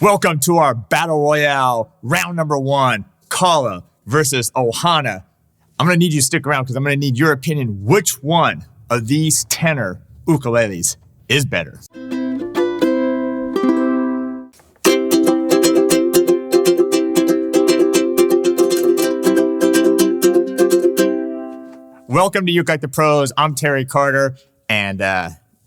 Welcome to our Battle Royale Round number 1, Kala versus Ohana. I'm going to need you to stick around because I'm going to need your opinion. Which one of these tenor ukuleles is better? Welcome to ukelikethepros. I'm Terry Carter, and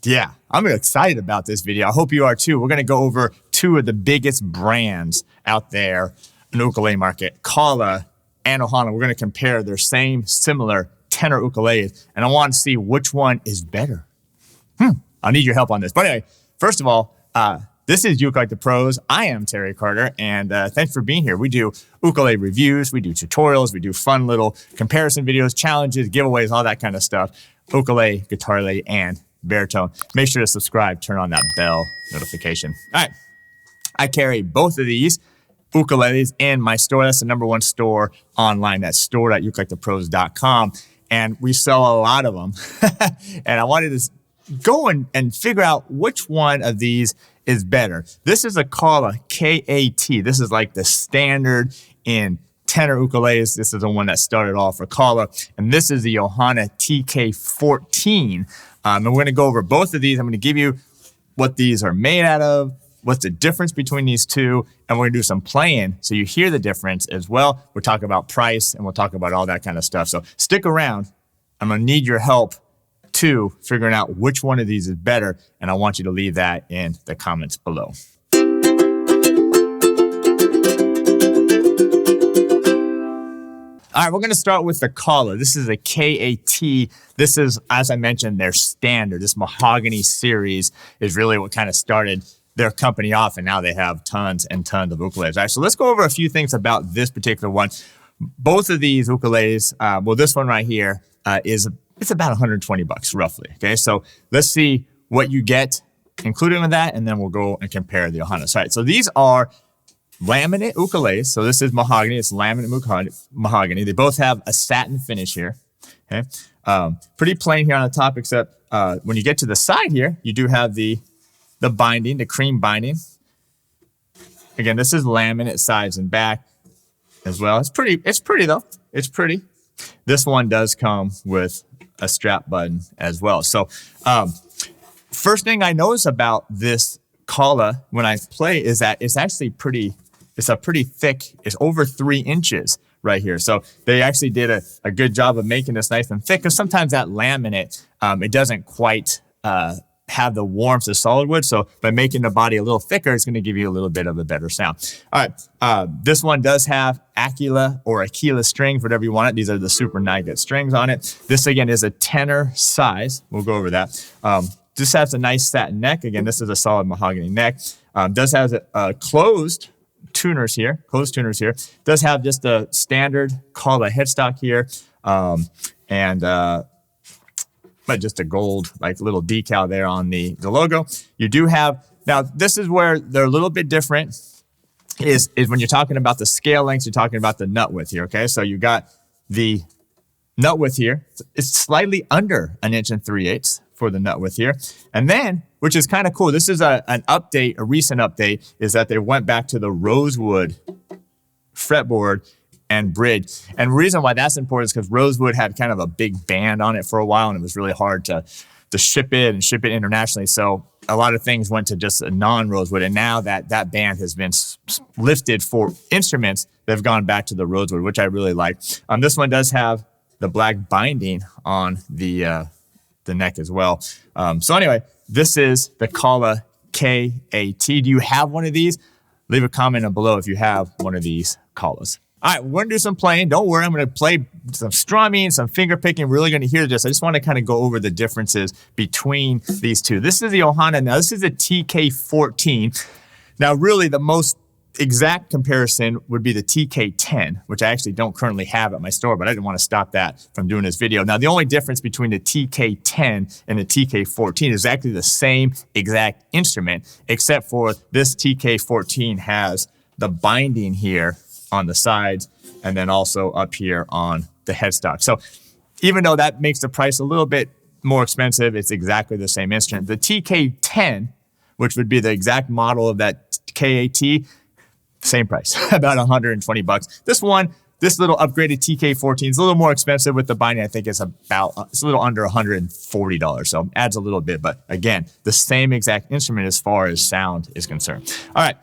yeah, I'm excited about this video. I hope you are too. We're going to go over two of the biggest brands out there in the ukulele market, Kala and Ohana. We're going to compare their similar tenor ukuleles, and I want to see which one is better. I'll need your help on this. But anyway, first of all, this is ukelikethepros. I am Terry Carter, and thanks for being here. We do ukulele reviews, we do tutorials, we do fun little comparison videos, challenges, giveaways, all that kind of stuff. Ukulele, guitarele, and baritone. Make sure to subscribe, turn on that bell notification. All right, I carry both of these ukuleles in my store. That's the #1 store online. That's store.ukelikethepros.com. And we sell a lot of them. And I wanted to go and figure out which one of these is better. This is a Kala K-A-T. This is like the standard in tenor ukuleles. This is the one that started off for Kala. And this is the Ohana TK-14. And we're going to go over both of these. I'm going to give you what these are made out of, what's the difference between these two, and we're going to do some playing so you hear the difference as well. We'll talk about price, and we'll talk about all that kind of stuff. So stick around. I'm going to need your help too, figuring out which one of these is better, and I want you to leave that in the comments below. All right, we're going to start with the Kala. This is a K-A-T. This is, as I mentioned, their standard. This Mahogany series is really what kind of started their company off, and now they have tons and tons of ukuleles. All right, so let's go over a few things about this particular one. Both of these ukuleles, well, this one right here it's about 120 bucks roughly. Okay, so let's see what you get included with that, and then we'll go and compare the Ohana. All right, so these are laminate ukuleles. So this is mahogany. It's laminate mahogany. They both have a satin finish here. Okay, pretty plain here on the top, except when you get to the side here, you do have the binding, the cream binding. Again, this is laminate sides and back as well. It's pretty though. It's pretty. This one does come with a strap button as well. So first thing I notice about this Kala when I play is that it's actually it's a pretty thick, it's over 3 inches right here. So they actually did a good job of making this nice and thick, because sometimes that laminate, it doesn't quite have the warmth of solid wood. So by making the body a little thicker, it's going to give you a little bit of a better sound. All right, this one does have Aquila or Aquila strings, whatever you want it. These are the super nugget strings on it. This again is a tenor size. We'll go over that. This has a nice satin neck. Again, this is a solid mahogany neck. Does have closed tuners here. Does have just a standard Kala headstock here. But just a gold, like little decal there on the logo. You do have, now this is where they're a little bit different, is when you're talking about the scale lengths, you're talking about the nut width here, okay? So you got the nut width here. It's slightly under 1 3/8 inches for the nut width here. And then, which is kind of cool, this is an update, a recent update, is that they went back to the rosewood fretboard and bridge. And the reason why that's important is because rosewood had kind of a big band on it for a while, and it was really hard to ship it internationally. So a lot of things went to just a non-rosewood, and now that band has been lifted for instruments, they've gone back to the rosewood, which I really like. This one does have the black binding on the neck as well. So anyway, this is the Kala K-A-T. Do you have one of these? Leave a comment below if you have one of these Kalas. All right, we're going to do some playing. Don't worry, I'm going to play some strumming, some finger picking. We're really going to hear this. I just want to kind of go over the differences between these two. This is the Ohana. Now, this is the TK-14. Now, really, the most exact comparison would be the TK-10, which I actually don't currently have at my store, but I didn't want to stop that from doing this video. Now, the only difference between the TK-10 and the TK-14 is actually the same exact instrument, except for this TK-14 has the binding here on the sides, and then also up here on the headstock. So even though that makes the price a little bit more expensive, it's exactly the same instrument. The TK-10, which would be the exact model of that KAT, same price, about 120 bucks. This one, this little upgraded TK-14 is a little more expensive with the binding. I think it's a little under $140. So adds a little bit, but again, the same exact instrument as far as sound is concerned. All right,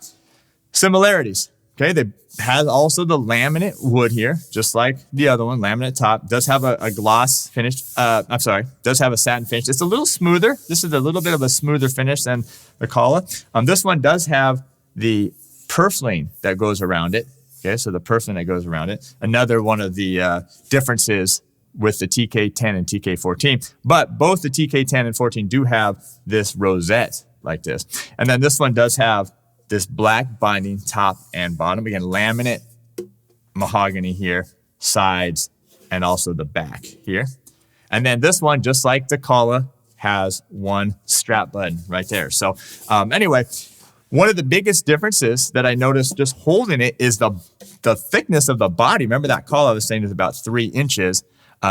similarities. Okay, they has also the laminate wood here, just like the other one, laminate top. Does have a gloss finish. Does have a satin finish. It's a little smoother. This is a little bit of a smoother finish than the Kala. This one does have the purfling that goes around it. Okay, so the purfling that goes around it. Another one of the differences with the TK-10 and TK-14. But both the TK-10 and 14 do have this rosette like this. And then this one does have this black binding top and bottom. Again, laminate mahogany here, sides, and also the back here. And then this one, just like the Kala, has one strap button right there. So anyway, one of the biggest differences that I noticed just holding it is the thickness of the body. Remember that Kala I was saying is about 3 inches.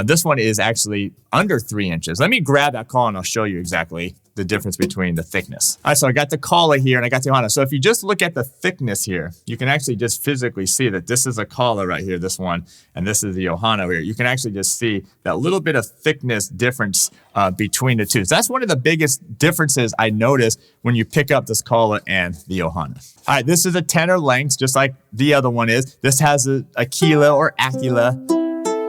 This one is actually under 3 inches. Let me grab that Kala and I'll show you exactly the difference between the thickness. All right, so I got the Kala here and I got the Ohana. So if you just look at the thickness here, you can actually just physically see that this is a Kala right here, this one, and this is the Ohana here. You can actually just see that little bit of thickness difference between the two. So that's one of the biggest differences I noticed when you pick up this Kala and the Ohana. All right, this is a tenor length, just like the other one is. This has a Aquila or Aquila,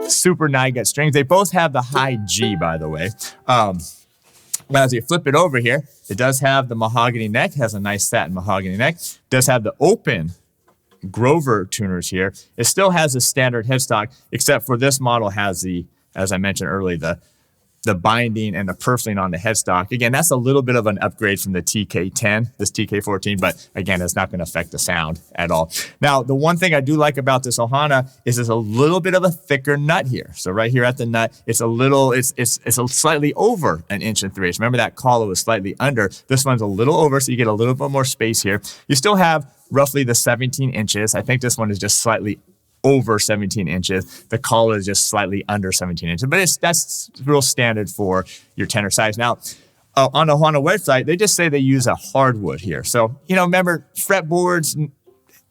super Nygut strings. They both have the high G, by the way. But as you flip it over here, it does have the mahogany neck, has a nice satin mahogany neck. It does have the open Grover tuners here. It still has a standard headstock, except for this model has the, as I mentioned earlier, the binding and the purfling on the headstock. Again, that's a little bit of an upgrade from the TK-10, this TK-14, but again, it's not going to affect the sound at all. Now, the one thing I do like about this Ohana is there's a little bit of a thicker nut here. So right here at the nut, it's a slightly over 1 3 inches. Remember that Kala was slightly under. This one's a little over, so you get a little bit more space here. You still have roughly the 17 inches. I think this one is just slightly over 17 inches. The Kala is just slightly under 17 inches, but that's real standard for your tenor size. Now, on the Ohana website, they just say they use a hardwood here. So, remember fretboards,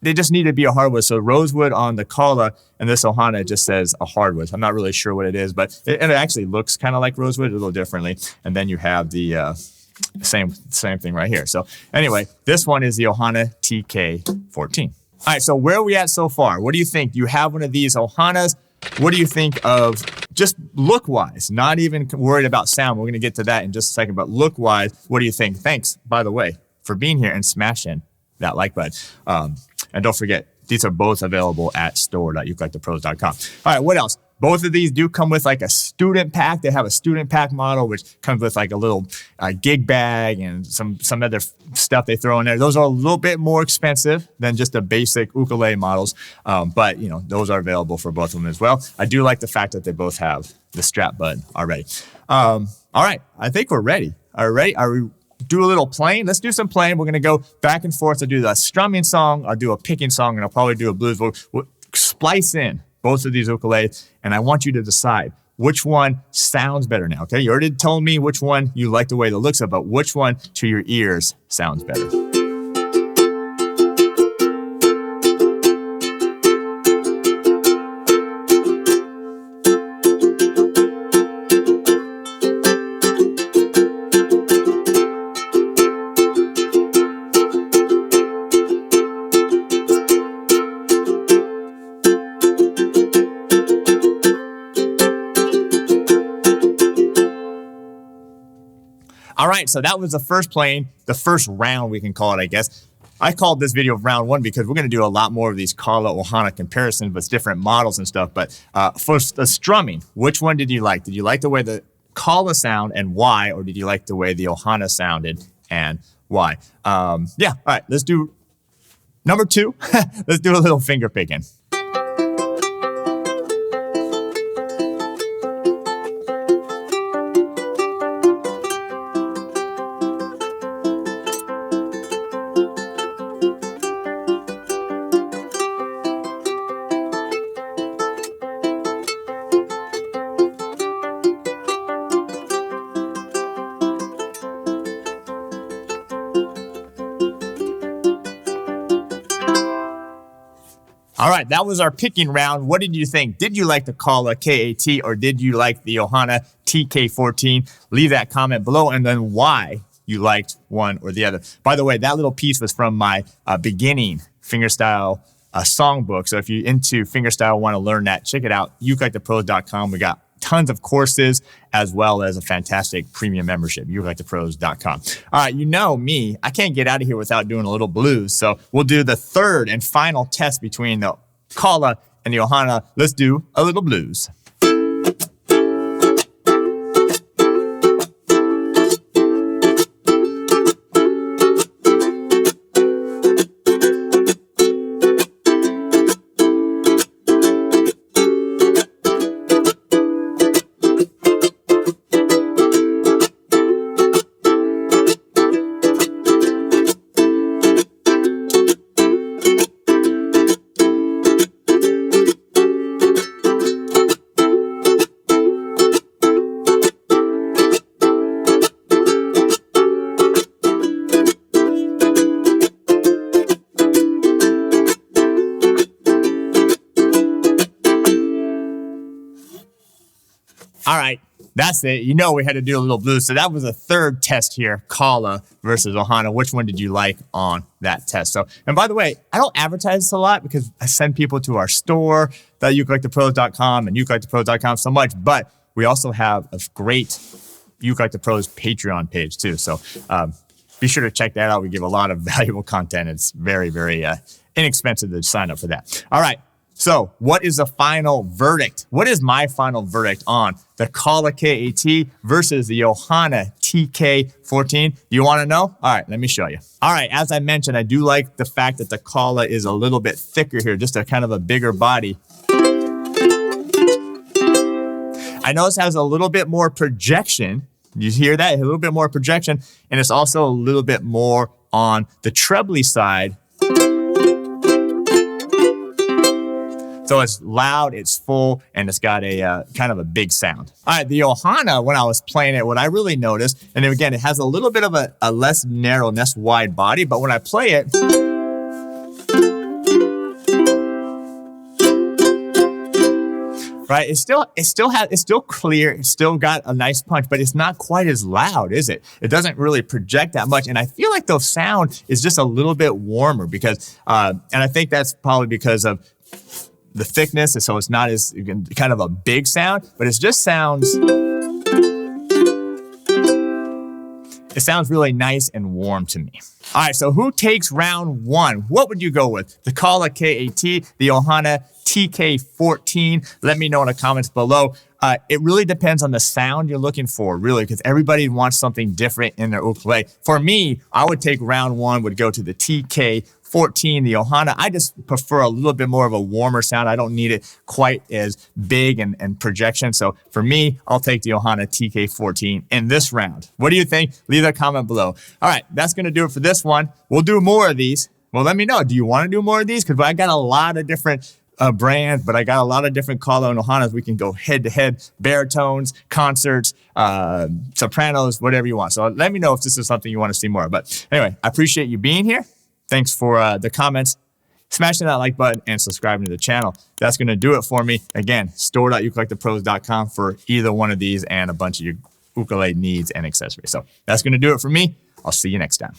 they just need to be a hardwood. So rosewood on the Kala and this Ohana just says a hardwood. I'm not really sure what it is, but it actually looks kind of like rosewood a little differently. And then you have the same thing right here. So anyway, this one is the Ohana TK-14. All right, so where are we at so far? What do you think? You have one of these Ohanas. What do you think of just look-wise? Not even worried about sound. We're going to get to that in just a second, but look-wise, what do you think? Thanks, by the way, for being here and smashing that like button. And don't forget, these are both available at store.ukelikethepros.com. All right, what else? Both of these do come with like a student pack. They have a student pack model, which comes with like a little gig bag and some other stuff they throw in there. Those are a little bit more expensive than just the basic ukulele models. But those are available for both of them as well. I do like the fact that they both have the strap button already. All right, I think we're ready. Are we do a little playing? Let's do some playing. We're going to go back and forth. I'll do the strumming song. I'll do a picking song, and I'll probably do a blues. We'll splice in both of these ukuleles, and I want you to decide which one sounds better now, okay? You already told me which one you like the way it looks of, but which one to your ears sounds better. All right, so that was the first playing, the first round we can call it, I guess. I called this video round one because we're going to do a lot more of these Kala Ohana comparisons with different models and stuff. But for the strumming, which one did you like? Did you like the way the Kala sound and why? Or did you like the way the Ohana sounded and why? All right, let's do number 2. Let's do a little finger picking. All right, that was our picking round. What did you think? Did you like the Kala K-A-T or did you like the Ohana TK-14? Leave that comment below and then why you liked one or the other. By the way, that little piece was from my beginning fingerstyle songbook. So if you're into fingerstyle, want to learn that, check it out, ukelikethepros.com. We got tons of courses as well as a fantastic premium membership, ukelikethepros.com. All right, you know me, I can't get out of here without doing a little blues. So we'll do the third and final test between the Kala and the Ohana. Let's do a little blues. All right, that's it. You know we had to do a little blues. So that was a third test here, Kala versus Ohana. Which one did you like on that test? So, and by the way, I don't advertise this a lot because I send people to our store, the ukelikethepros.com and ukelikethepros.com so much, but we also have a great Uke Like the Pros Patreon page too. So be sure to check that out. We give a lot of valuable content. It's very, very inexpensive to sign up for that. All right. So what is the final verdict? What is my final verdict on the Kala K-A-T versus the Ohana TK-14? You want to know? All right, let me show you. All right, as I mentioned, I do like the fact that the Kala is a little bit thicker here, just a kind of a bigger body. I notice it has a little bit more projection. You hear that? A little bit more projection, and it's also a little bit more on the trebly side. So it's loud, it's full, and it's got a kind of a big sound. All right, the Ohana, when I was playing it, what I really noticed, and then again, it has a little bit of a less narrow, less wide body, but when I play it, right, it's still clear, it's still got a nice punch, but it's not quite as loud, is it? It doesn't really project that much, and I feel like the sound is just a little bit warmer because, and I think that's probably because of the thickness, and so it's not as kind of a big sound, but it just sounds, it sounds really nice and warm to me. All right, so who takes round one? What would you go with? The Kala K-A-T, the Ohana TK-14? Let me know in the comments below. It really depends on the sound you're looking for, really, because everybody wants something different in their ukulele. For me, I would take round one, would go to the TK-14, the Ohana. I just prefer a little bit more of a warmer sound. I don't need it quite as big and projection. So for me, I'll take the Ohana TK-14 in this round. What do you think? Leave that comment below. All right, that's going to do it for this one. We'll do more of these. Well, let me know. Do you want to do more of these? Because I got a lot of different brands, but I got a lot of different Kala and Ohanas. We can go head to head, baritones, concerts, sopranos, whatever you want. So let me know if this is something you want to see more of. But anyway, I appreciate you being here. Thanks for the comments. Smashing that like button and subscribing to the channel. That's going to do it for me. Again, store.ukelikethepros.com for either one of these and a bunch of your ukulele needs and accessories. So that's going to do it for me. I'll see you next time.